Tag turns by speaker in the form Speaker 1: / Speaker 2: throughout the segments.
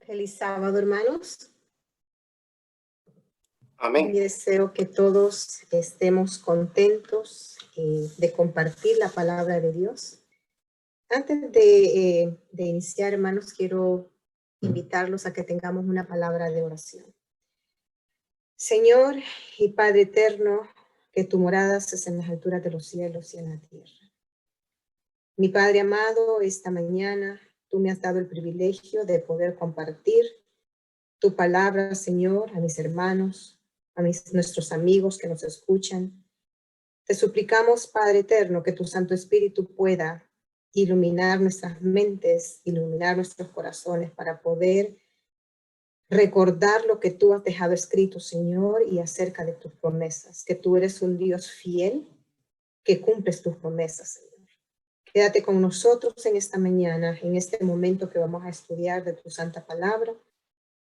Speaker 1: Feliz sábado, hermanos.
Speaker 2: Amén.
Speaker 1: Y deseo que todos estemos contentos de compartir la palabra de Dios. Antes de iniciar, hermanos, quiero invitarlos a que tengamos una palabra de oración. Señor y Padre eterno, que tu morada es en las alturas de los cielos y en la tierra. Mi Padre amado, esta mañana tú me has dado el privilegio de poder compartir tu palabra, Señor, a mis hermanos, nuestros amigos que nos escuchan. Te suplicamos, Padre eterno, que tu Santo Espíritu pueda iluminar nuestras mentes, iluminar nuestros corazones para poder recordar lo que tú has dejado escrito, Señor, y acerca de tus promesas, que tú eres un Dios fiel, que cumples tus promesas, Señor. Quédate con nosotros en esta mañana, en este momento que vamos a estudiar de tu santa palabra,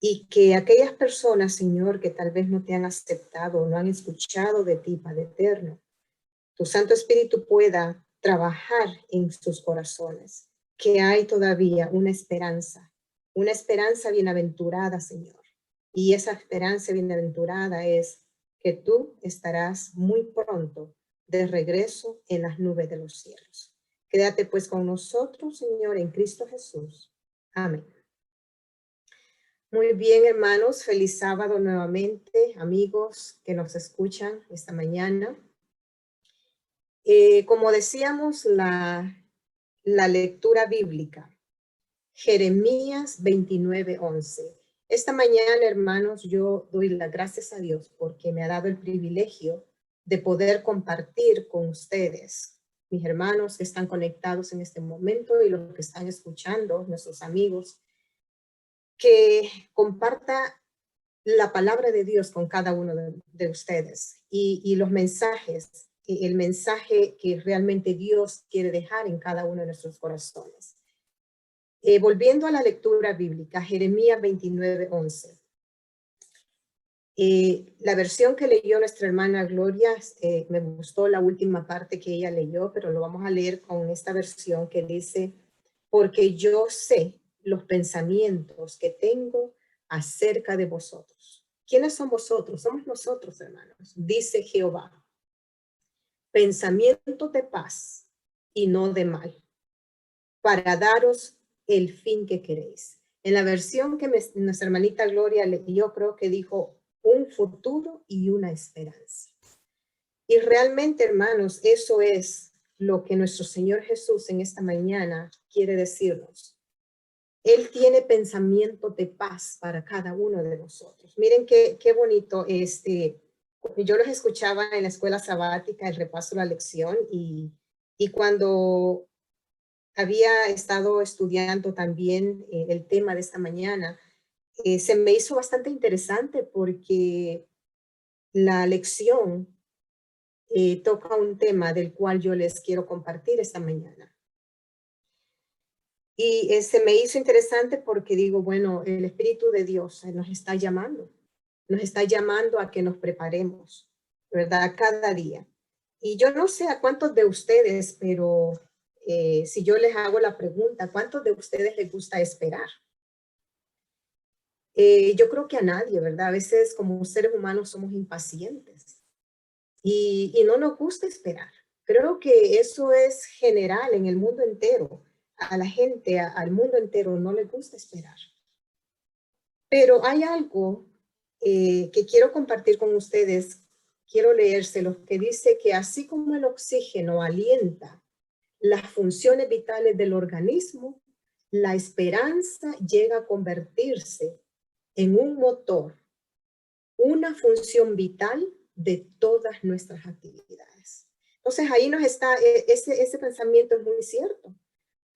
Speaker 1: y que aquellas personas, Señor, que tal vez no te han aceptado o no han escuchado de ti, Padre eterno, tu Santo Espíritu pueda trabajar en sus corazones, que hay todavía una esperanza bienaventurada, Señor. Y esa esperanza bienaventurada es que tú estarás muy pronto de regreso en las nubes de los cielos. Quédate pues con nosotros, Señor, en Cristo Jesús. Amén. Muy bien, hermanos, feliz sábado nuevamente, amigos que nos escuchan esta mañana. Como decíamos, la lectura bíblica, Jeremías 29:11. Esta mañana, hermanos, yo doy las gracias a Dios porque me ha dado el privilegio de poder compartir con ustedes, mis hermanos que están conectados en este momento y los que están escuchando, nuestros amigos, que comparta la palabra de Dios con cada uno de ustedes y los mensajes, el mensaje que realmente Dios quiere dejar en cada uno de nuestros corazones. Volviendo a la lectura bíblica, Jeremías 29:11. La versión que leyó nuestra hermana Gloria, me gustó la última parte que ella leyó, pero lo vamos a leer con esta versión que dice, porque yo sé los pensamientos que tengo acerca de vosotros. ¿Quiénes son vosotros? Somos nosotros, hermanos. Dice Jehová, pensamiento de paz y no de mal, para daros el fin que queréis. En la versión que nuestra hermanita Gloria leyó, creo que dijo un futuro y una esperanza. Y realmente, hermanos, eso es lo que nuestro Señor Jesús en esta mañana quiere decirnos. Él tiene pensamiento de paz para cada uno de nosotros. Miren qué bonito. Yo los escuchaba en la escuela sabática, el repaso de la lección, y cuando había estado estudiando también el tema de esta mañana, se me hizo bastante interesante porque la lección toca un tema del cual yo les quiero compartir esta mañana. Y se me hizo interesante porque digo, bueno, el Espíritu de Dios nos está llamando a que nos preparemos, ¿verdad? Cada día. Y yo no sé a cuántos de ustedes, pero si yo les hago la pregunta, ¿cuántos de ustedes les gusta esperar? Yo creo que a nadie, ¿verdad? A veces como seres humanos somos impacientes y no nos gusta esperar. Creo que eso es general en el mundo entero. A la gente, al mundo entero no le gusta esperar. Pero hay algo que quiero compartir con ustedes, quiero leérselos, que dice que así como el oxígeno alienta las funciones vitales del organismo, la esperanza llega a convertirse en un motor, una función vital de todas nuestras actividades. Entonces ahí nos está, ese pensamiento es muy cierto,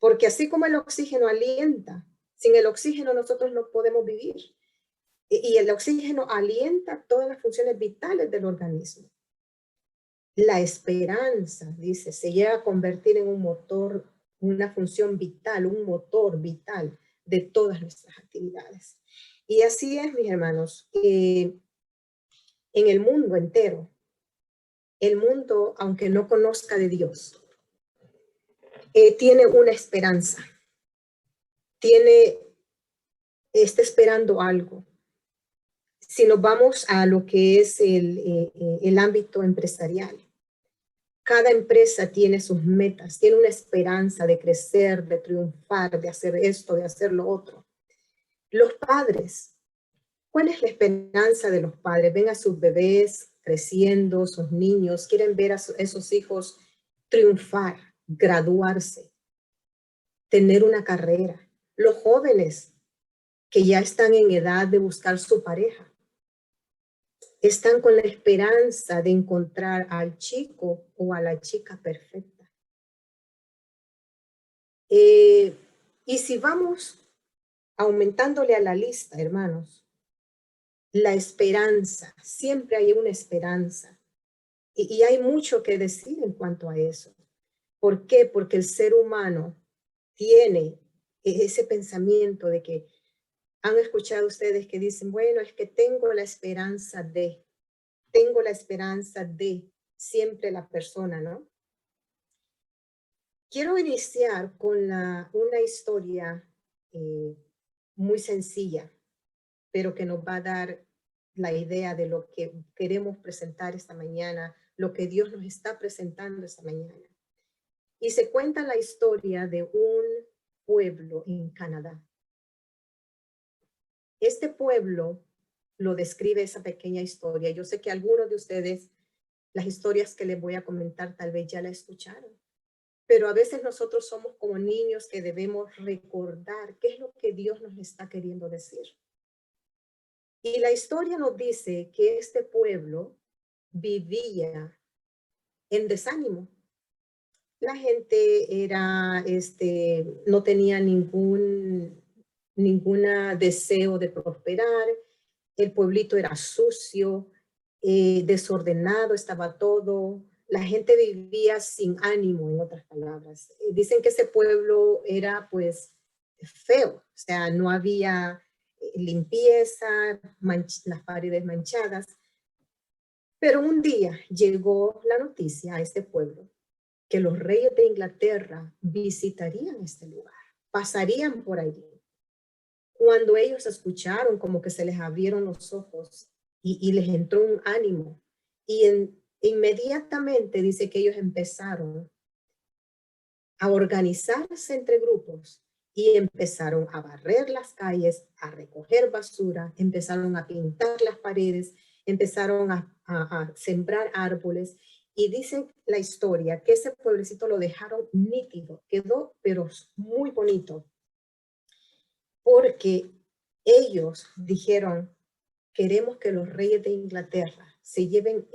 Speaker 1: porque así como el oxígeno alienta, sin el oxígeno nosotros no podemos vivir. Y el oxígeno alienta todas las funciones vitales del organismo. La esperanza, dice, se llega a convertir en un motor, una función vital, un motor vital de todas nuestras actividades. Y así es, mis hermanos, en el mundo entero, el mundo, aunque no conozca de Dios, tiene una esperanza, tiene está esperando algo. Si nos vamos a lo que es el ámbito empresarial, cada empresa tiene sus metas, tiene una esperanza de crecer, de triunfar, de hacer esto, de hacer lo otro. Los padres, ¿cuál es la esperanza de los padres? Ven a sus bebés creciendo, sus niños, quieren ver a esos hijos triunfar, graduarse, tener una carrera. Los jóvenes que ya están en edad de buscar su pareja, están con la esperanza de encontrar al chico o a la chica perfecta. Y si vamos aumentándole a la lista, hermanos, la esperanza, siempre hay una esperanza. Y hay mucho que decir en cuanto a eso. ¿Por qué? Porque el ser humano tiene ese pensamiento de que han escuchado ustedes que dicen, bueno, es que tengo la esperanza de siempre la persona, ¿no? Quiero iniciar con una historia muy sencilla, pero que nos va a dar la idea de lo que queremos presentar esta mañana, lo que Dios nos está presentando esta mañana. Y se cuenta la historia de un pueblo en Canadá. Este pueblo lo describe esa pequeña historia. Yo sé que algunos de ustedes, las historias que les voy a comentar, tal vez ya la escucharon. Pero a veces nosotros somos como niños que debemos recordar qué es lo que Dios nos está queriendo decir. Y la historia nos dice que este pueblo vivía en desánimo. La gente era, no tenía ningún deseo de prosperar. El pueblito era sucio, desordenado, estaba todo. La gente vivía sin ánimo, en otras palabras. Dicen que ese pueblo era pues feo, o sea, no había limpieza, las paredes manchadas. Pero un día llegó la noticia a este pueblo que los reyes de Inglaterra visitarían este lugar, pasarían por allí. Cuando ellos escucharon, como que se les abrieron los ojos y les entró un ánimo. Y inmediatamente dice que ellos empezaron a organizarse entre grupos y empezaron a barrer las calles, a recoger basura, empezaron a pintar las paredes, empezaron a sembrar árboles. Y dice la historia que ese pueblecito lo dejaron nítido, quedó pero muy bonito, porque ellos dijeron, queremos que los reyes de Inglaterra se lleven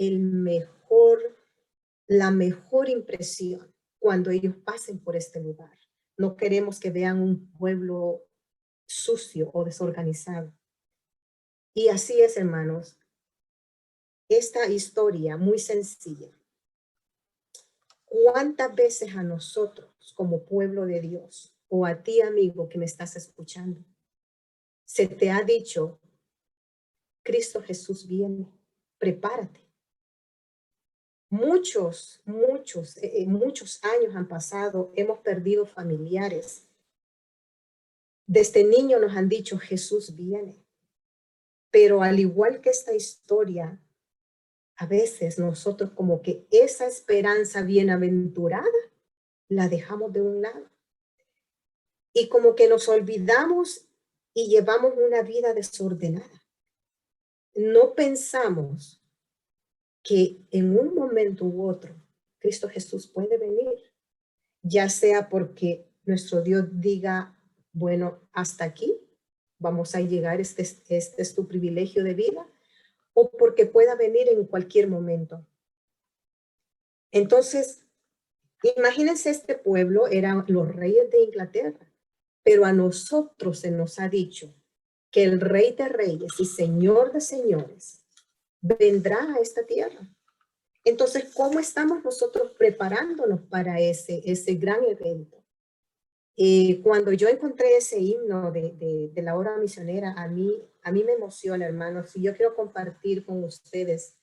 Speaker 1: la mejor impresión cuando ellos pasen por este lugar. No queremos que vean un pueblo sucio o desorganizado. Y así es, hermanos, esta historia muy sencilla. ¿Cuántas veces a nosotros como pueblo de Dios o a ti, amigo, que me estás escuchando, se te ha dicho, Cristo Jesús viene, prepárate? Muchos años han pasado, hemos perdido familiares. Desde niño nos han dicho, Jesús viene. Pero al igual que esta historia, a veces nosotros como que esa esperanza bienaventurada la dejamos de un lado. Y como que nos olvidamos y llevamos una vida desordenada. No pensamos que en un momento u otro Cristo Jesús puede venir, ya sea porque nuestro Dios diga, bueno, hasta aquí vamos a llegar, este es tu privilegio de vida, o porque pueda venir en cualquier momento. Entonces, imagínense, este pueblo eran los reyes de Inglaterra, pero a nosotros se nos ha dicho que el Rey de Reyes y Señor de Señores vendrá a esta tierra. Entonces, ¿cómo estamos nosotros preparándonos para ese gran evento? Cuando yo encontré ese himno de la hora misionera, a mí me emociona, hermanos, y yo quiero compartir con ustedes.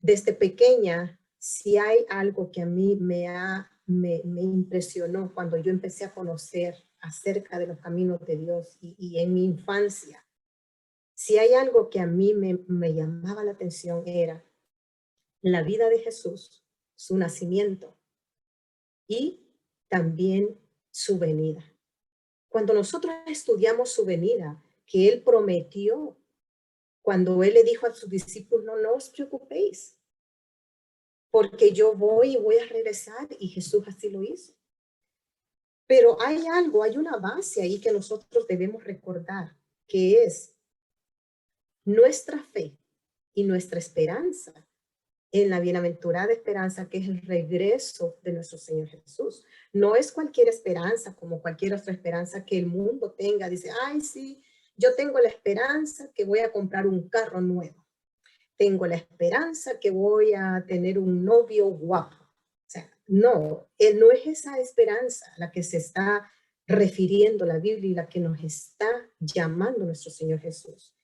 Speaker 1: Desde pequeña, si hay algo que a mí me impresionó cuando yo empecé a conocer acerca de los caminos de Dios y en mi infancia, si hay algo que a mí me llamaba la atención era la vida de Jesús, su nacimiento y también su venida. Cuando nosotros estudiamos su venida, que Él prometió, cuando Él le dijo a sus discípulos, no os preocupéis, porque yo voy a regresar, y Jesús así lo hizo. Pero hay algo, hay una base ahí que nosotros debemos recordar, que es nuestra fe y nuestra esperanza en la bienaventurada esperanza, que es el regreso de nuestro Señor Jesús. No es cualquier esperanza como cualquier otra esperanza que el mundo tenga. Dice, ay, sí, yo tengo la esperanza que voy a comprar un carro nuevo. Tengo la esperanza que voy a tener un novio guapo. O sea, no es esa esperanza la que se está refiriendo la Biblia y la que nos está llamando nuestro Señor Jesús.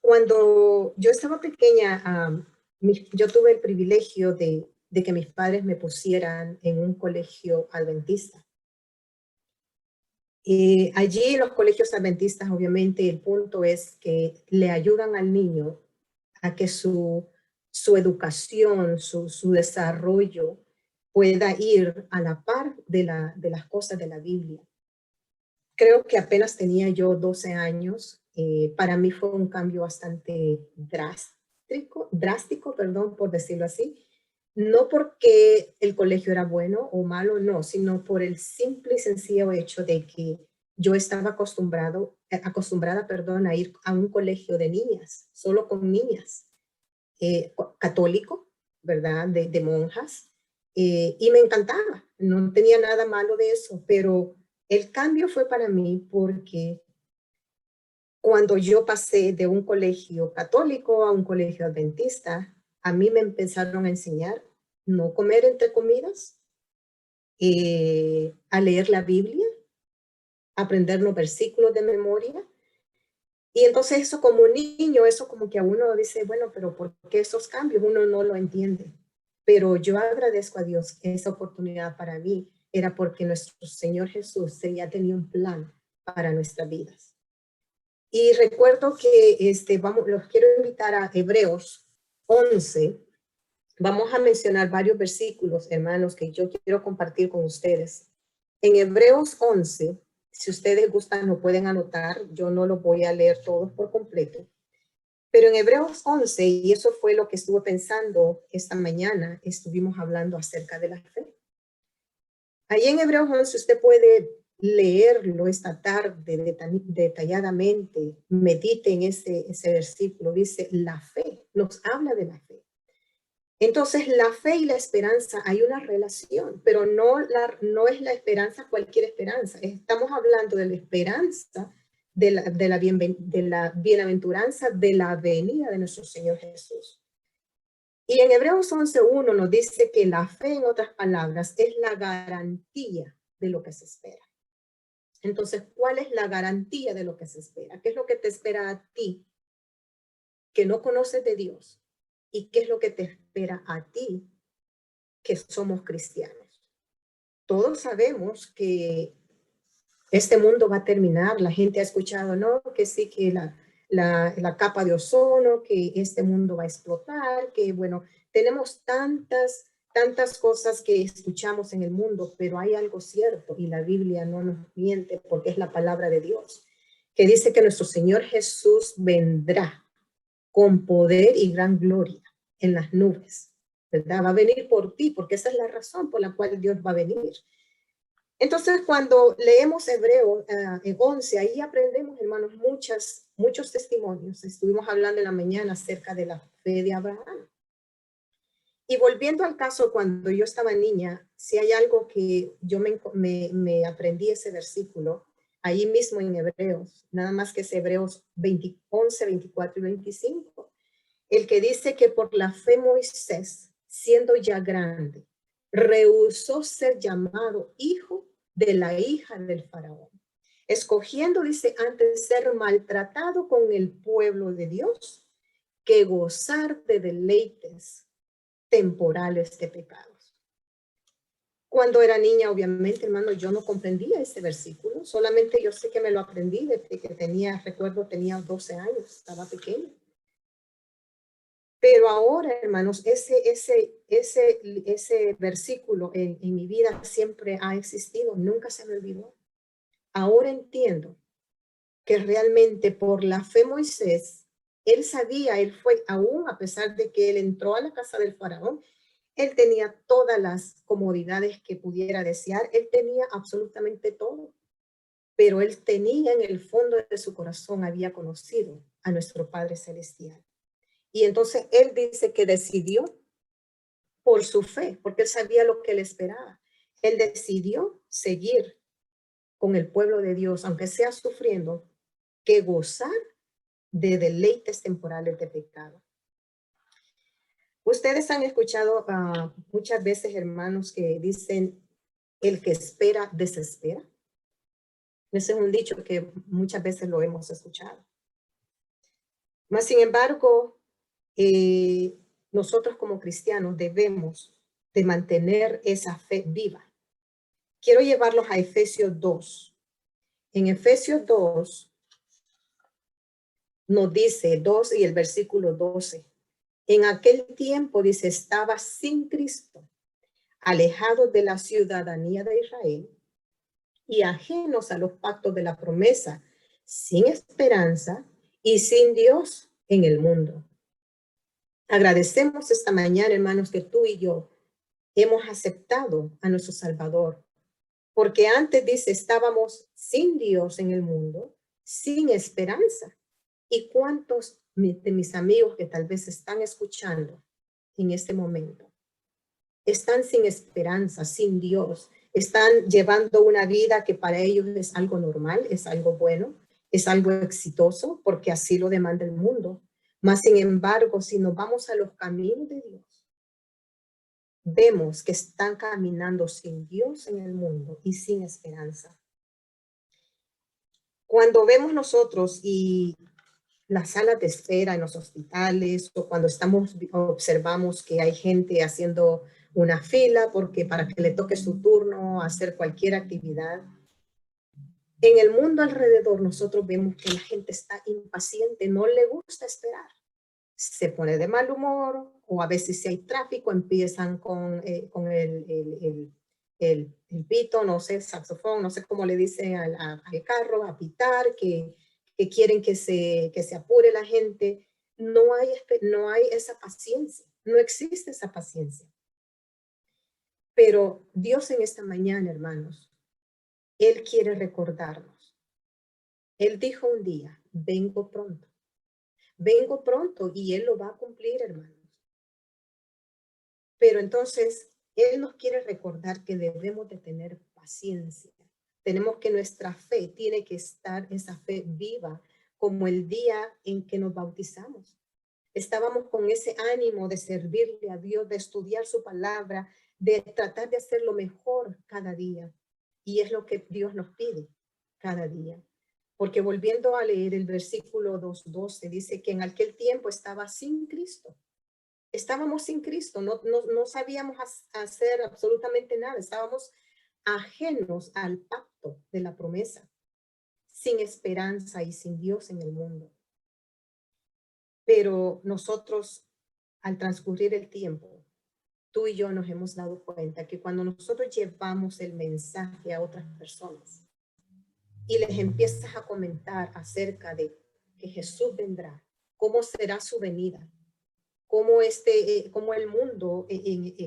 Speaker 1: Cuando yo estaba pequeña, yo tuve el privilegio de que mis padres me pusieran en un colegio adventista. Allí en los colegios adventistas, obviamente, el punto es que le ayudan al niño a que su educación, su desarrollo pueda ir a la par de las cosas de la Biblia. Creo que apenas tenía yo 12 años. Para mí fue un cambio bastante drástico, por decirlo así. No porque el colegio era bueno o malo, no, sino por el simple y sencillo hecho de que yo estaba acostumbrada, a ir a un colegio de niñas, solo con niñas, católico, ¿verdad? De monjas, y me encantaba, no tenía nada malo de eso, pero el cambio fue para mí porque cuando yo pasé de un colegio católico a un colegio adventista, a mí me empezaron a enseñar no comer entre comidas, a leer la Biblia, aprender los versículos de memoria. Y entonces eso como niño, eso como que a uno dice, bueno, pero ¿por qué esos cambios? Uno no lo entiende. Pero yo agradezco a Dios que esa oportunidad para mí era porque nuestro Señor Jesús ya tenía un plan para nuestras vidas. Y recuerdo que los quiero invitar a Hebreos 11. Vamos a mencionar varios versículos, hermanos, que yo quiero compartir con ustedes. En Hebreos 11, si ustedes gustan, lo pueden anotar. Yo no lo voy a leer todos por completo. Pero en Hebreos 11, y eso fue lo que estuve pensando esta mañana, estuvimos hablando acerca de la fe. Ahí en Hebreos 11 usted puede leerlo esta tarde detalladamente, medite en ese versículo, dice la fe, nos habla de la fe. Entonces la fe y la esperanza hay una relación, pero no es la esperanza cualquier esperanza, estamos hablando de la esperanza de la bienaventuranza de la venida de nuestro Señor Jesús. Y en Hebreos 11:1 nos dice que la fe, en otras palabras, es la garantía de lo que se espera. Entonces, ¿cuál es la garantía de lo que se espera? ¿Qué es lo que te espera a ti que no conoces de Dios? ¿Y qué es lo que te espera a ti que somos cristianos? Todos sabemos que este mundo va a terminar. La gente ha escuchado, ¿no? Que sí, que la capa de ozono, que este mundo va a explotar, que bueno, tenemos tantas cosas que escuchamos en el mundo, pero hay algo cierto y la Biblia no nos miente porque es la palabra de Dios, que dice que nuestro Señor Jesús vendrá con poder y gran gloria en las nubes, ¿verdad? Va a venir por ti, porque esa es la razón por la cual Dios va a venir. Entonces, cuando leemos Hebreos 11, ahí aprendemos, hermanos, muchos testimonios. Estuvimos hablando en la mañana acerca de la fe de Abraham. Y volviendo al caso, cuando yo estaba niña, si hay algo que yo me aprendí ese versículo, ahí mismo en Hebreos, nada más que es Hebreos 11, 24 y 25, el que dice que por la fe Moisés, siendo ya grande, rehusó ser llamado hijo de la hija del faraón, escogiendo, dice, antes ser maltratado con el pueblo de Dios que gozar de deleites temporales de pecados. Cuando era niña, obviamente, hermano, yo no comprendía ese versículo. Solamente yo sé que me lo aprendí desde que tenía 12 años, estaba pequeña. Pero ahora, hermanos, ese versículo en mi vida siempre ha existido, nunca se me olvidó. Ahora entiendo que realmente por la fe Moisés, él sabía, él fue, aún a pesar de que él entró a la casa del faraón, él tenía todas las comodidades que pudiera desear, él tenía absolutamente todo, pero él tenía en el fondo de su corazón, había conocido a nuestro Padre Celestial. Y entonces él dice que decidió por su fe, porque él sabía lo que él esperaba. Él decidió seguir con el pueblo de Dios, aunque sea sufriendo, que gozar de deleites temporales de pecado. Ustedes han escuchado muchas veces, hermanos, que dicen, el que espera, desespera. Ese es un dicho que muchas veces lo hemos escuchado. Mas, sin embargo, nosotros como cristianos debemos de mantener esa fe viva. Quiero llevarlos a Efesios 2. En Efesios 2 nos dice 2 y el versículo 12. En aquel tiempo, dice, estaba sin Cristo, alejados de la ciudadanía de Israel y ajenos a los pactos de la promesa, sin esperanza y sin Dios en el mundo. Agradecemos esta mañana, hermanos, que tú y yo hemos aceptado a nuestro Salvador, porque antes dice, estábamos sin Dios en el mundo, sin esperanza. ¿Y cuántos de mis amigos que tal vez están escuchando en este momento están sin esperanza, sin Dios? Están llevando una vida que para ellos es algo normal, es algo bueno, es algo exitoso, porque así lo demanda el mundo. Mas, sin embargo, si nos vamos a los caminos de Dios, vemos que están caminando sin Dios en el mundo y sin esperanza. Cuando vemos nosotros y las salas de espera en los hospitales o cuando observamos que hay gente haciendo una fila porque para que le toque su turno hacer cualquier actividad. En el mundo alrededor nosotros vemos que la gente está impaciente, no le gusta esperar. Se pone de mal humor o a veces si hay tráfico empiezan con el pito, no sé, saxofón, no sé cómo le dicen al carro, a pitar, que quieren que se apure la gente. No hay esa paciencia, no existe esa paciencia. Pero Dios en esta mañana, hermanos, Él quiere recordarnos. Él dijo un día, vengo pronto y Él lo va a cumplir, hermanos. Pero entonces, Él nos quiere recordar que debemos de tener paciencia. Tenemos que nuestra fe tiene que estar, esa fe viva, como el día en que nos bautizamos. Estábamos con ese ánimo de servirle a Dios, de estudiar su palabra, de tratar de hacer lo mejor cada día. Y es lo que Dios nos pide cada día. Porque volviendo a leer el versículo 2:12, dice que en aquel tiempo estaba sin Cristo. Estábamos sin Cristo, no sabíamos hacer absolutamente nada. Estábamos ajenos al pacto de la promesa, sin esperanza y sin Dios en el mundo. Pero nosotros, al transcurrir el tiempo, tú y yo nos hemos dado cuenta que cuando nosotros llevamos el mensaje a otras personas y les empiezas a comentar acerca de que Jesús vendrá, cómo será su venida, cómo el mundo,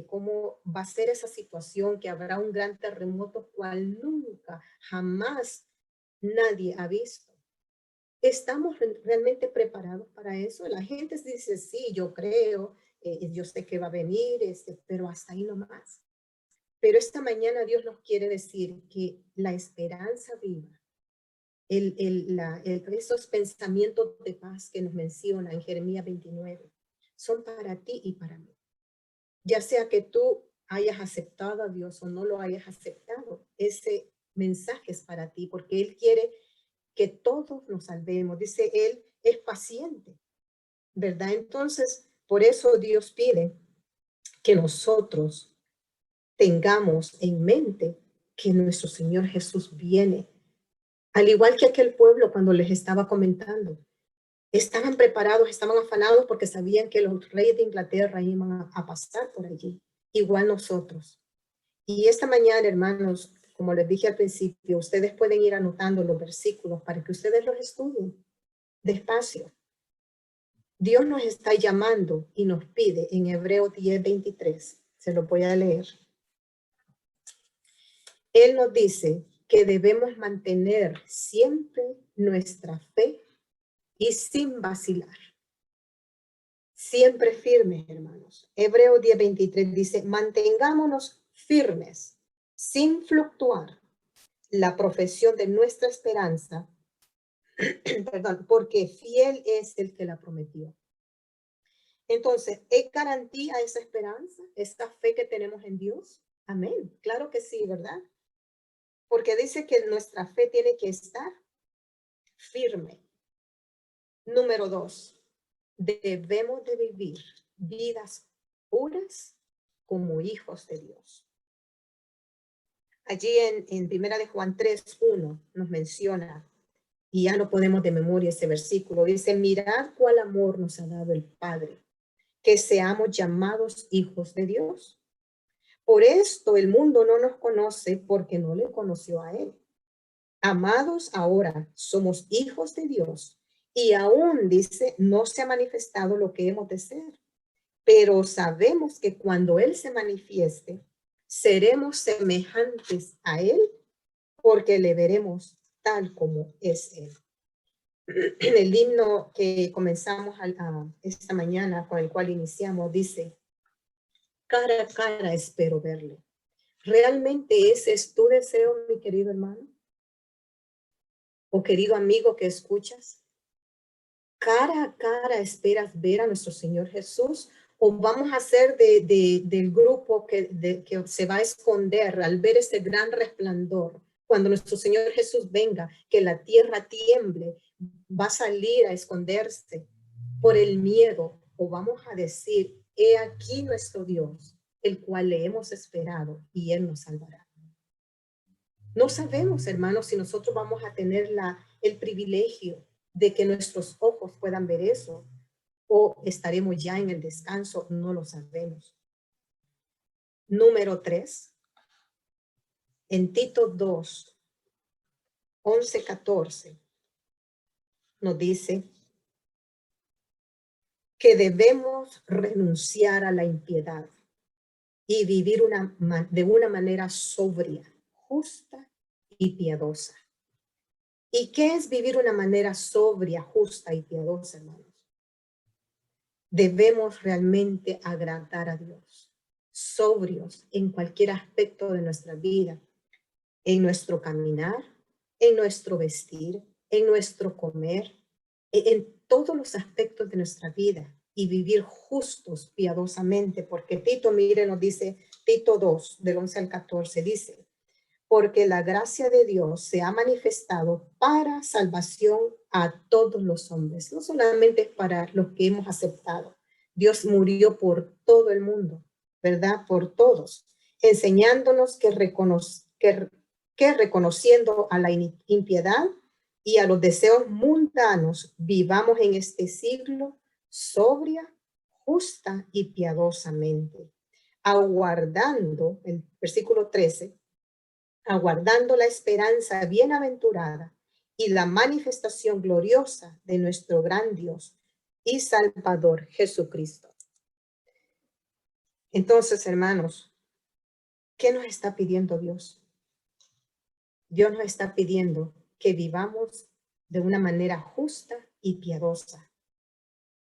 Speaker 1: cómo va a ser esa situación, que habrá un gran terremoto cual nunca, jamás nadie ha visto. ¿Estamos realmente preparados para eso? La gente dice, sí, yo creo, yo sé que va a venir, pero hasta ahí nomás. Pero esta mañana Dios nos quiere decir que la esperanza viva, esos pensamientos de paz que nos menciona en Jeremías 29, son para ti y para mí. Ya sea que tú hayas aceptado a Dios o no lo hayas aceptado, ese mensaje es para ti, porque Él quiere que todos nos salvemos. Dice, Él es paciente, ¿verdad? Entonces, por eso Dios pide que nosotros tengamos en mente que nuestro Señor Jesús viene. Al igual que aquel pueblo cuando les estaba comentando, estaban preparados, estaban afanados porque sabían que los reyes de Inglaterra iban a pasar por allí. Igual nosotros. Y esta mañana, hermanos, como les dije al principio, ustedes pueden ir anotando los versículos para que ustedes los estudien despacio. Dios nos está llamando y nos pide en Hebreos 10:23, se lo voy a leer. Él nos dice que debemos mantener siempre nuestra fe y sin vacilar. Siempre firmes, hermanos. Hebreos 10:23 dice, mantengámonos firmes, sin fluctuar, la profesión de nuestra esperanza, perdón, porque fiel es el que la prometió. Entonces, ¿es garantía esa esperanza, esta fe que tenemos en Dios? Amén. Claro que sí, ¿verdad? Porque dice que nuestra fe tiene que estar firme. Número 2, debemos de vivir vidas puras como hijos de Dios. Allí en Primera de Juan 3:1 nos menciona, y ya no podemos de memoria ese versículo, dice, mirad cuál amor nos ha dado el Padre, que seamos llamados hijos de Dios. Por esto el mundo no nos conoce porque no le conoció a él. Amados, ahora somos hijos de Dios y aún, dice, no se ha manifestado lo que hemos de ser, pero sabemos que cuando Él se manifieste, seremos semejantes a Él porque le veremos tal como es Él. El himno que comenzamos esta mañana, con el cual iniciamos, dice, cara a cara espero verle. ¿Realmente ese es tu deseo, mi querido hermano? ¿O querido amigo que escuchas? ¿Cara a cara esperas ver a nuestro Señor Jesús? ¿O vamos a ser del grupo que se va a esconder al ver ese gran resplandor? Cuando nuestro Señor Jesús venga, que la tierra tiemble, va a salir a esconderse por el miedo. ¿O vamos a decir, he aquí nuestro Dios, el cual le hemos esperado y Él nos salvará? No sabemos, hermanos, si nosotros vamos a tener el privilegio de que nuestros ojos puedan ver eso o estaremos ya en el descanso, no lo sabemos. Número 3, en Tito 2, 11-14, nos dice que debemos renunciar a la impiedad y vivir de una manera sobria, justa y piadosa. ¿Y qué es vivir una manera sobria, justa y piadosa, hermanos? Debemos realmente agradar a Dios, sobrios en cualquier aspecto de nuestra vida, en nuestro caminar, en nuestro vestir, en nuestro comer, en todos los aspectos de nuestra vida y vivir justos piadosamente, porque Tito, mire, nos dice, Tito 2, del 11-14, dice, porque la gracia de Dios se ha manifestado para salvación a todos los hombres, no solamente para los que hemos aceptado. Dios murió por todo el mundo, ¿verdad? Por todos, enseñándonos que reconociendo a la impiedad y a los deseos mundanos, vivamos en este siglo sobria, justa y piadosamente, aguardando, el versículo 13, aguardando la esperanza bienaventurada y la manifestación gloriosa de nuestro gran Dios y Salvador Jesucristo. Entonces, hermanos, ¿qué nos está pidiendo Dios? Dios nos está pidiendo que vivamos de una manera justa y piadosa.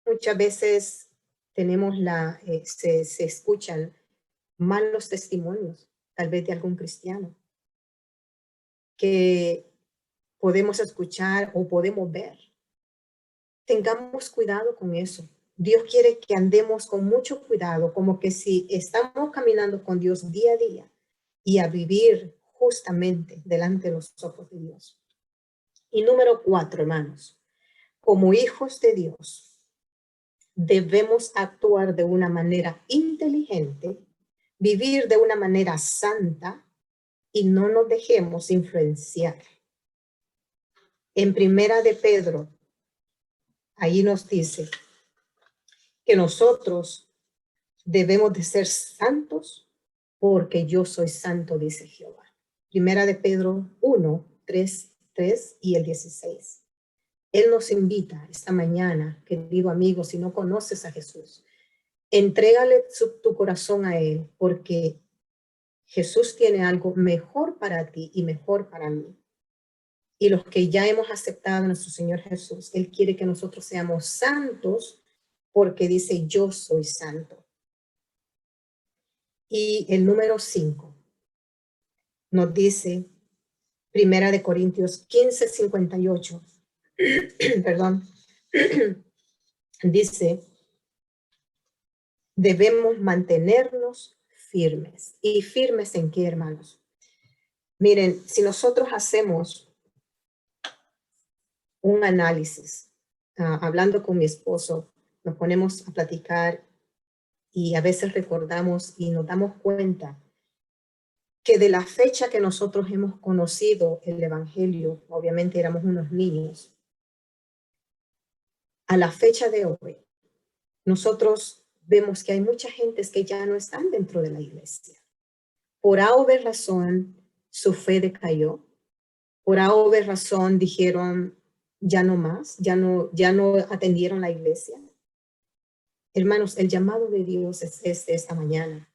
Speaker 1: Muchas veces tenemos se escuchan malos testimonios, tal vez de algún cristiano, que podemos escuchar o podemos ver. Tengamos cuidado con eso. Dios quiere que andemos con mucho cuidado, como que si estamos caminando con Dios día a día y a vivir justamente delante de los ojos de Dios. Y número 4, hermanos, como hijos de Dios, debemos actuar de una manera inteligente, vivir de una manera santa y no nos dejemos influenciar. En Primera de Pedro, ahí nos dice que nosotros debemos de ser santos porque yo soy santo, dice Jehová. Primera de Pedro 1, 3 y el 16. Él nos invita esta mañana, querido amigo, si no conoces a Jesús, entrégale tu corazón a Él, porque Jesús tiene algo mejor para ti y mejor para mí. Y los que ya hemos aceptado a nuestro Señor Jesús, Él quiere que nosotros seamos santos porque dice, yo soy santo. Y el número 5 nos dice, Primera de Corintios 15, 58, perdón, dice, debemos mantenernos firmes. ¿Y firmes en qué, hermanos? Miren, si nosotros hacemos un análisis, hablando con mi esposo, nos ponemos a platicar y a veces recordamos y nos damos cuenta que de la fecha que nosotros hemos conocido el Evangelio, obviamente éramos unos niños, a la fecha de hoy, nosotros vemos que hay mucha gente que ya no están dentro de la iglesia. Por A o B razón, su fe decayó. Por A o B razón dijeron, ya no más, ya no atendieron la iglesia. Hermanos, el llamado de Dios es esta mañana.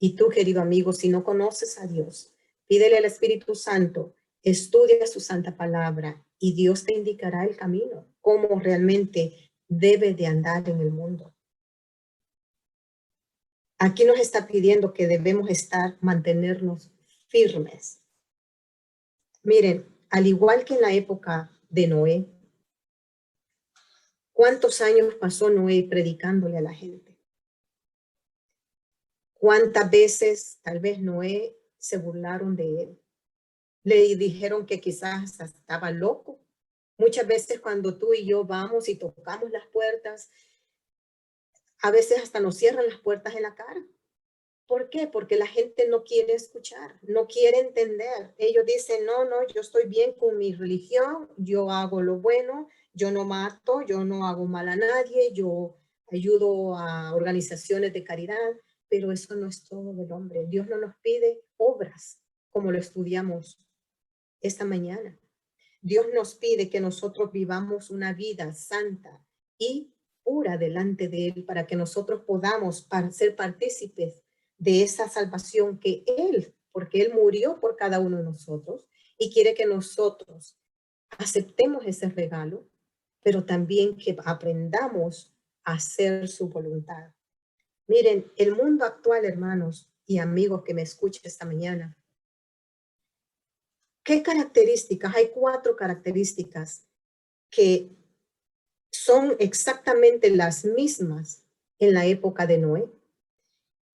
Speaker 1: Y tú, querido amigo, si no conoces a Dios, pídele al Espíritu Santo, estudia su santa palabra y Dios te indicará el camino, cómo realmente debe de andar en el mundo. Aquí nos está pidiendo que debemos mantenernos firmes. Miren, al igual que en la época de Noé, ¿cuántos años pasó Noé predicándole a la gente? ¿Cuántas veces tal vez Noé se burlaron de él? Le dijeron que quizás estaba loco. Muchas veces cuando tú y yo vamos y tocamos las puertas, a veces hasta nos cierran las puertas en la cara. ¿Por qué? Porque la gente no quiere escuchar, no quiere entender. Ellos dicen, no, yo estoy bien con mi religión, yo hago lo bueno, yo no mato, yo no hago mal a nadie, yo ayudo a organizaciones de caridad, pero eso no es todo del hombre. Dios no nos pide obras como lo estudiamos esta mañana. Dios nos pide que nosotros vivamos una vida santa y pura delante de Él para que nosotros podamos ser partícipes de esa salvación que Él, porque Él murió por cada uno de nosotros y quiere que nosotros aceptemos ese regalo, pero también que aprendamos a hacer su voluntad. Miren, el mundo actual, hermanos y amigos que me escuchan esta mañana, ¿qué características? Hay 4 características que son exactamente las mismas en la época de Noé.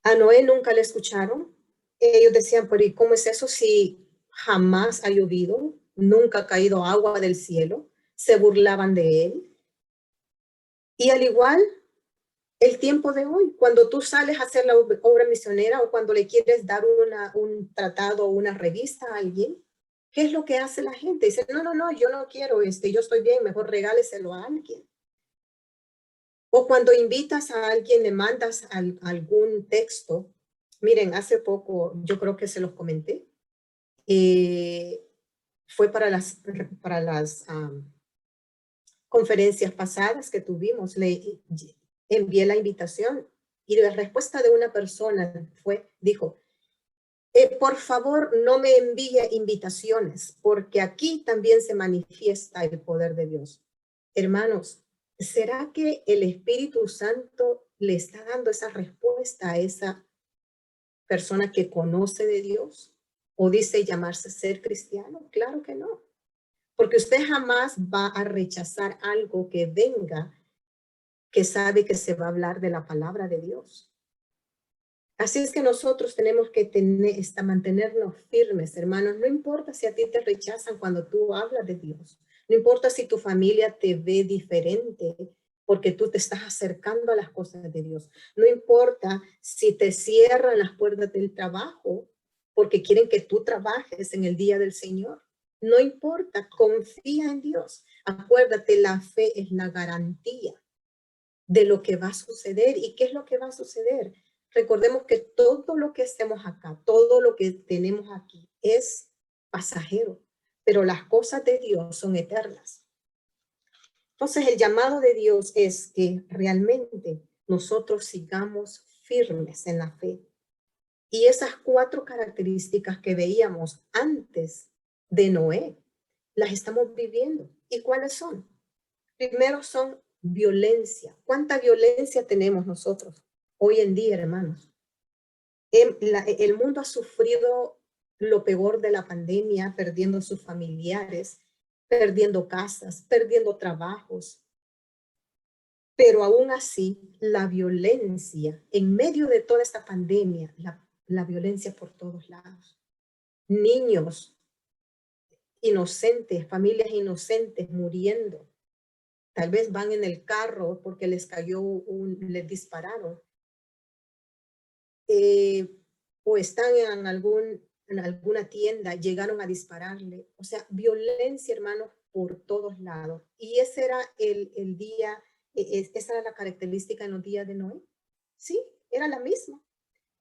Speaker 1: A Noé nunca le escucharon. Ellos decían, pero ¿y cómo es eso si jamás ha llovido? Nunca ha caído agua del cielo. Se burlaban de él. Y al igual, el tiempo de hoy, cuando tú sales a hacer la obra misionera o cuando le quieres dar un tratado o una revista a alguien, ¿qué es lo que hace la gente? Dice, no, yo no quiero yo estoy bien, mejor regáleselo a alguien. O cuando invitas a alguien, le mandas algún texto. Miren, hace poco, yo creo que se los comenté, fue para las conferencias pasadas que tuvimos, le envié la invitación y la respuesta de una persona dijo, por favor, no me envíe invitaciones, porque aquí también se manifiesta el poder de Dios. Hermanos, ¿será que el Espíritu Santo le está dando esa respuesta a esa persona que conoce de Dios? ¿O dice llamarse ser cristiano? Claro que no. Porque usted jamás va a rechazar algo que venga, que sabe que se va a hablar de la palabra de Dios. Así es que nosotros tenemos que mantenernos firmes, hermanos. No importa si a ti te rechazan cuando tú hablas de Dios. No importa si tu familia te ve diferente porque tú te estás acercando a las cosas de Dios. No importa si te cierran las puertas del trabajo porque quieren que tú trabajes en el día del Señor. No importa, confía en Dios. Acuérdate, la fe es la garantía de lo que va a suceder. ¿Y qué es lo que va a suceder? Recordemos que todo lo que estemos acá, todo lo que tenemos aquí es pasajero, pero las cosas de Dios son eternas. Entonces, el llamado de Dios es que realmente nosotros sigamos firmes en la fe. Y esas 4 características que veíamos antes de Noé, las estamos viviendo. ¿Y cuáles son? Primero son violencia. ¿Cuánta violencia tenemos nosotros hoy en día, hermanos? El mundo ha sufrido lo peor de la pandemia, perdiendo sus familiares, perdiendo casas, perdiendo trabajos. Pero aún así, la violencia, en medio de toda esta pandemia, la violencia por todos lados. Niños inocentes, familias inocentes muriendo. Tal vez van en el carro porque les les dispararon. O están en alguna tienda, llegaron a dispararle. O sea, violencia, hermanos, por todos lados. Y ese era el día, esa era la característica en los días de Noé. Sí, era la misma.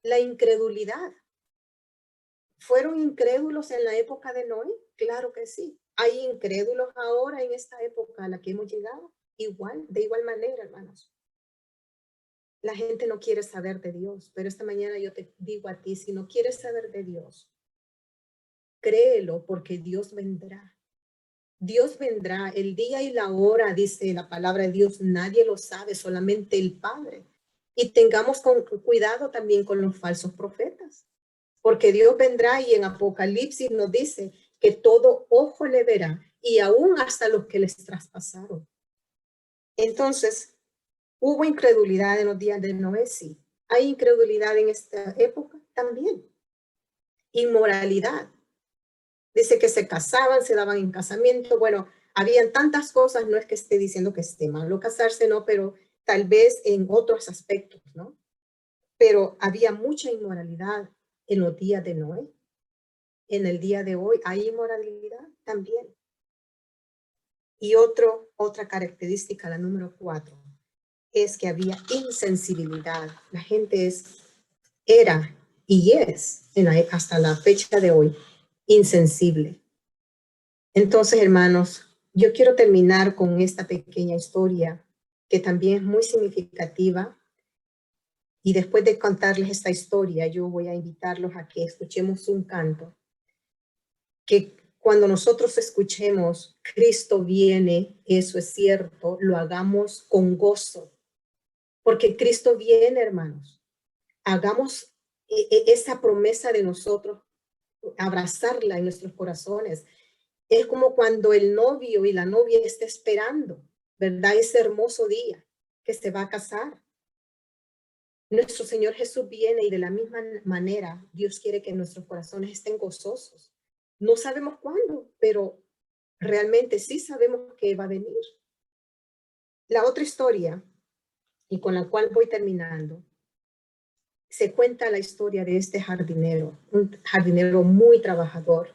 Speaker 1: La incredulidad. ¿Fueron incrédulos en la época de Noé? Claro que sí. ¿Hay incrédulos ahora en esta época a la que hemos llegado? Igual, de igual manera, hermanos. La gente no quiere saber de Dios, pero esta mañana yo te digo a ti, si no quieres saber de Dios, créelo porque Dios vendrá. Dios vendrá, el día y la hora, dice la palabra de Dios, nadie lo sabe, solamente el Padre. Y tengamos cuidado también con los falsos profetas, porque Dios vendrá y en Apocalipsis nos dice que todo ojo le verá y aún hasta los que les traspasaron. Entonces, ¿hubo incredulidad en los días de Noé? Sí. ¿Hay incredulidad en esta época? También. Inmoralidad. Dice que se casaban, se daban en casamiento. Bueno, habían tantas cosas, no es que esté diciendo que esté malo casarse, no, pero tal vez en otros aspectos, ¿no? Pero había mucha inmoralidad en los días de Noé. En el día de hoy hay inmoralidad también. Y otra característica, la número 4, es que había insensibilidad. La gente era y es hasta la fecha de hoy insensible. Entonces, hermanos, yo quiero terminar con esta pequeña historia que también es muy significativa. Y después de contarles esta historia, yo voy a invitarlos a que escuchemos un canto. Que cuando nosotros escuchemos Cristo viene, eso es cierto, lo hagamos con gozo. Porque Cristo viene, hermanos. Hagamos esa promesa de nosotros, abrazarla en nuestros corazones. Es como cuando el novio y la novia está esperando, ¿verdad? Ese hermoso día que se va a casar. Nuestro Señor Jesús viene y de la misma manera Dios quiere que nuestros corazones estén gozosos. No sabemos cuándo, pero realmente sí sabemos que va a venir. La otra historia, y con la cual voy terminando, se cuenta la historia de este jardinero, un jardinero muy trabajador.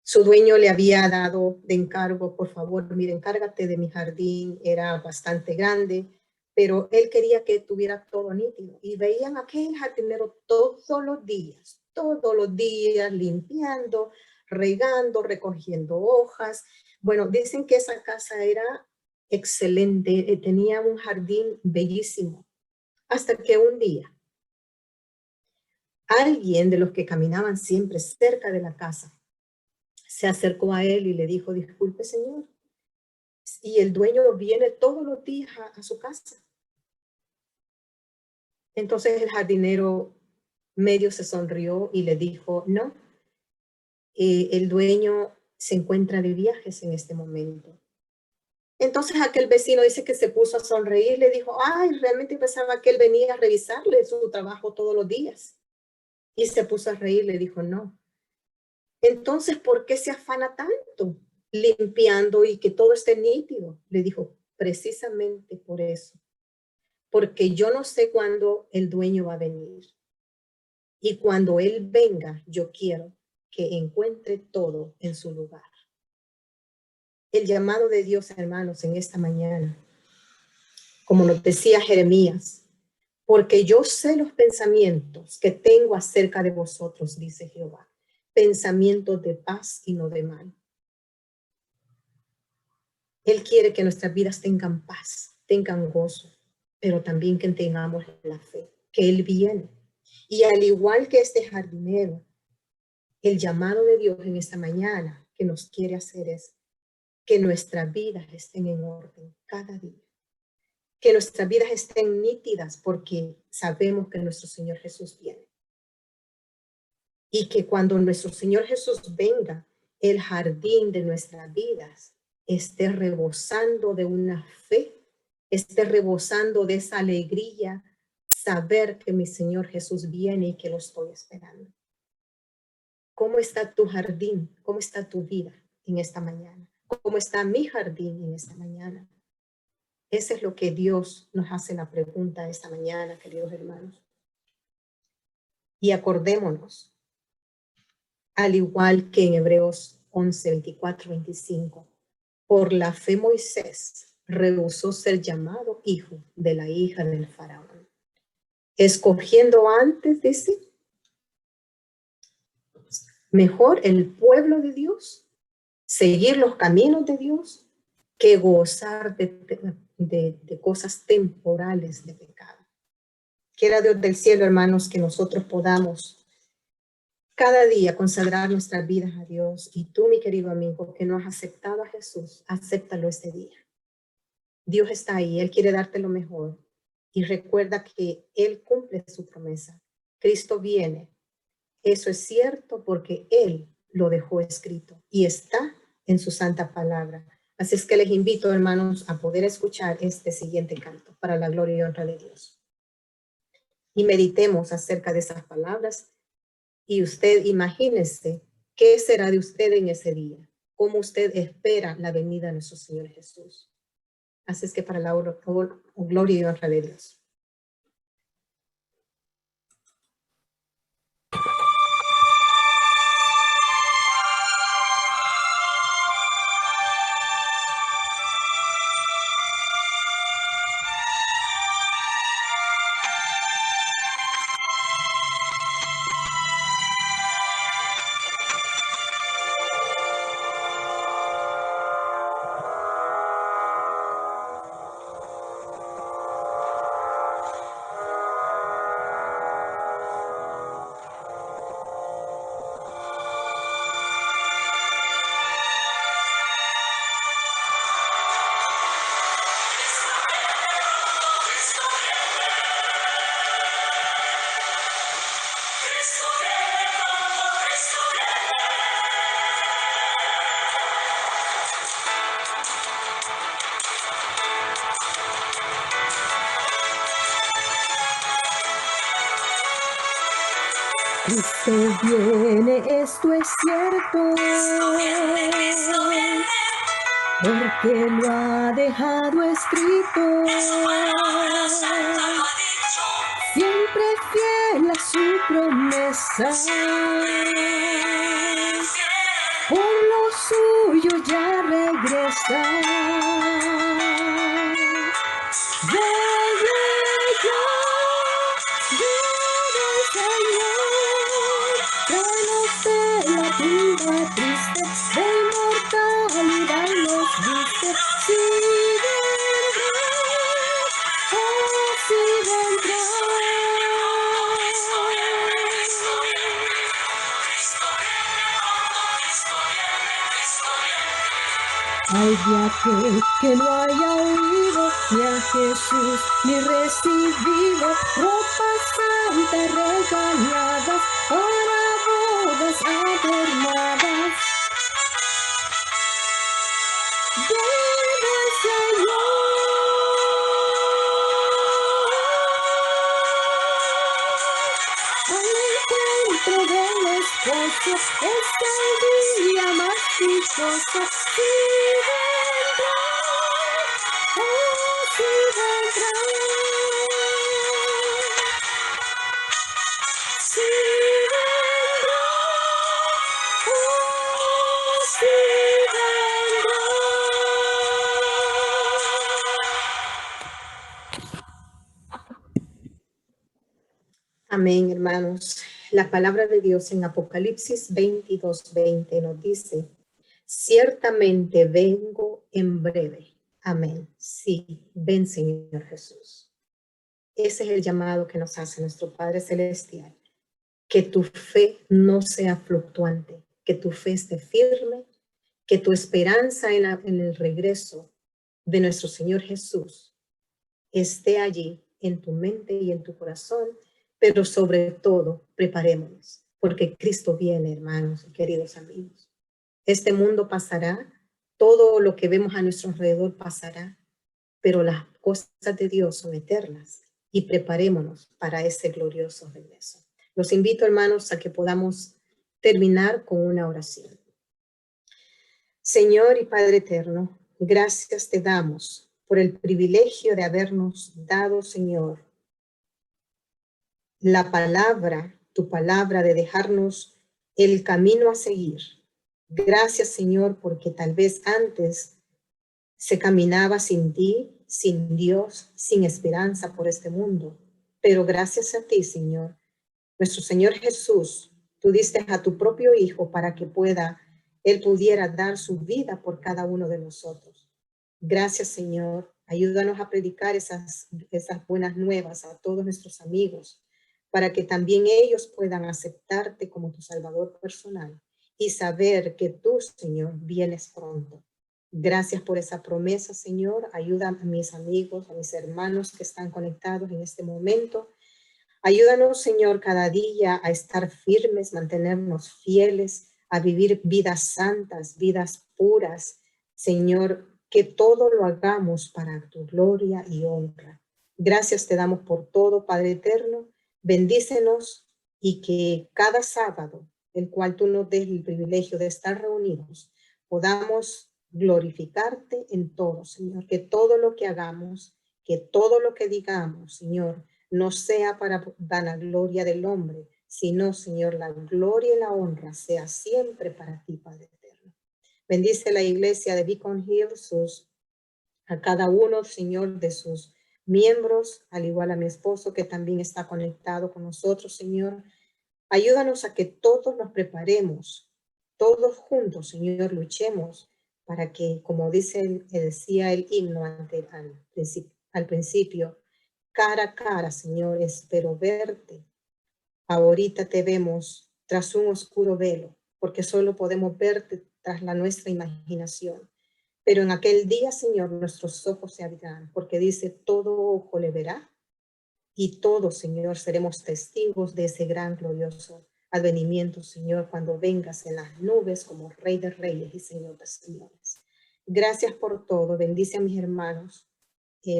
Speaker 1: Su dueño le había dado de encargo, por favor, mire, encárgate de mi jardín, era bastante grande, pero él quería que tuviera todo nítido. Y veían a aquel jardinero todos los días limpiando, regando, recogiendo hojas. Bueno, dicen que esa casa era excelente, tenía un jardín bellísimo, hasta que un día alguien de los que caminaban siempre cerca de la casa se acercó a él y le dijo, disculpe, señor, y el dueño viene todos los días a su casa. Entonces el jardinero medio se sonrió y le dijo, no, el dueño se encuentra de viajes en este momento. Entonces aquel vecino dice que se puso a sonreír, le dijo, ay, realmente pensaba que él venía a revisarle su trabajo todos los días. Y se puso a reír, le dijo, no. Entonces, ¿por qué se afana tanto limpiando y que todo esté nítido? Le dijo, precisamente por eso, porque yo no sé cuándo el dueño va a venir. Y cuando Él venga, yo quiero que encuentre todo en su lugar. El llamado de Dios, hermanos, en esta mañana, como nos decía Jeremías, porque yo sé los pensamientos que tengo acerca de vosotros, dice Jehová, pensamientos de paz y no de mal. Él quiere que nuestras vidas tengan paz, tengan gozo, pero también que tengamos la fe, que Él viene. Y al igual que este jardinero, el llamado de Dios en esta mañana que nos quiere hacer es que nuestras vidas estén en orden cada día. Que nuestras vidas estén nítidas porque sabemos que nuestro Señor Jesús viene. Y que cuando nuestro Señor Jesús venga, el jardín de nuestras vidas esté rebosando de una fe, esté rebosando de esa alegría, saber que mi Señor Jesús viene y que lo estoy esperando. ¿Cómo está tu jardín? ¿Cómo está tu vida en esta mañana? ¿Cómo está mi jardín en esta mañana? Ese es lo que Dios nos hace la pregunta esta mañana, queridos hermanos. Y acordémonos, al igual que en Hebreos 11, 24, 25, por la fe Moisés rehusó ser llamado hijo de la hija del faraón, escogiendo antes, dice, mejor el pueblo de Dios, seguir los caminos de Dios, que gozar de cosas temporales de pecado. Quiera Dios del cielo, hermanos, que nosotros podamos cada día consagrar nuestras vidas a Dios. Y tú, mi querido amigo, que no has aceptado a Jesús, acéptalo este día. Dios está ahí, Él quiere darte lo mejor. Y recuerda que Él cumple su promesa. Cristo viene. Eso es cierto porque Él lo dejó escrito y está en su santa palabra. Así es que les invito, hermanos, a poder escuchar este siguiente canto para la gloria y honra de Dios. Y meditemos acerca de esas palabras. Y usted imagínese qué será de usted en ese día, cómo usted espera la venida de nuestro Señor Jesús. Así es que para la gloria y honra de Dios.
Speaker 2: Cristo viene, esto es cierto, porque lo ha dejado escrito, siempre fiel a su promesa, por lo suyo ya regresa. Triste de inmortalidad nos dice, si vendrá, oh, si vendrá. Hay de aquel que no haya oído ni a Jesús ni recibido ropas santas regaladas para bodas adornadas. Viene el Señor. Al encuentro del esposo es el día más dichoso. Si vendrá, oh,
Speaker 1: Amén, hermanos. La palabra de Dios en Apocalipsis 22:20 nos dice, ciertamente vengo en breve. Amén. Sí, ven, Señor Jesús. Ese es el llamado que nos hace nuestro Padre Celestial. Que tu fe no sea fluctuante, que tu fe esté firme, que tu esperanza en el regreso de nuestro Señor Jesús esté allí en tu mente y en tu corazón, pero sobre todo preparémonos, porque Cristo viene, hermanos y queridos amigos. Este mundo pasará, todo lo que vemos a nuestro alrededor pasará, pero las cosas de Dios son eternas y preparémonos para ese glorioso regreso. Los invito, hermanos, a que podamos terminar con una oración. Señor y Padre eterno, gracias te damos por el privilegio de habernos dado, Señor, la palabra, tu palabra, de dejarnos el camino a seguir. Gracias, Señor, porque tal vez antes se caminaba sin ti, sin Dios, sin esperanza por este mundo. Pero gracias a ti, Señor, nuestro Señor Jesús, tú diste a tu propio Hijo para que Él pudiera dar su vida por cada uno de nosotros. Gracias, Señor. Ayúdanos a predicar esas buenas nuevas a todos nuestros amigos, para que también ellos puedan aceptarte como tu Salvador personal y saber que tú, Señor, vienes pronto. Gracias por esa promesa, Señor. Ayuda a mis amigos, a mis hermanos que están conectados en este momento. Ayúdanos, Señor, cada día a estar firmes, mantenernos fieles, a vivir vidas santas, vidas puras. Señor, que todo lo hagamos para tu gloria y honra. Gracias te damos por todo, Padre eterno. Bendícenos y que cada sábado, el cual tú nos des el privilegio de estar reunidos, podamos glorificarte en todo, Señor. Que todo lo que hagamos, que todo lo que digamos, Señor, no sea para dar la gloria del hombre, sino, Señor, la gloria y la honra sea siempre para ti, Padre eterno. Bendice la iglesia de Beacon Hill, a cada uno, Señor, de sus miembros, al igual a mi esposo que también está conectado con nosotros, Señor. Ayúdanos a que todos nos preparemos, todos juntos, Señor, luchemos para que, como decía el himno al principio, cara a cara, Señor, espero verte. Ahorita te vemos tras un oscuro velo, porque solo podemos verte tras nuestra imaginación. Pero en aquel día, Señor, nuestros ojos se abrirán, porque dice, todo ojo le verá, y todos, Señor, seremos testigos de ese gran glorioso advenimiento, Señor, cuando vengas en las nubes como Rey de Reyes y Señor de Señores. Gracias por todo. Bendice a mis hermanos.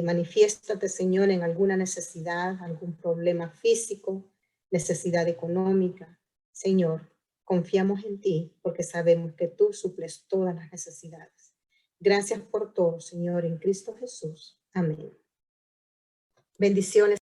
Speaker 1: Manifiéstate, Señor, en alguna necesidad, algún problema físico, necesidad económica. Señor, confiamos en ti porque sabemos que tú suples todas las necesidades. Gracias por todo, Señor, en Cristo Jesús. Amén. Bendiciones.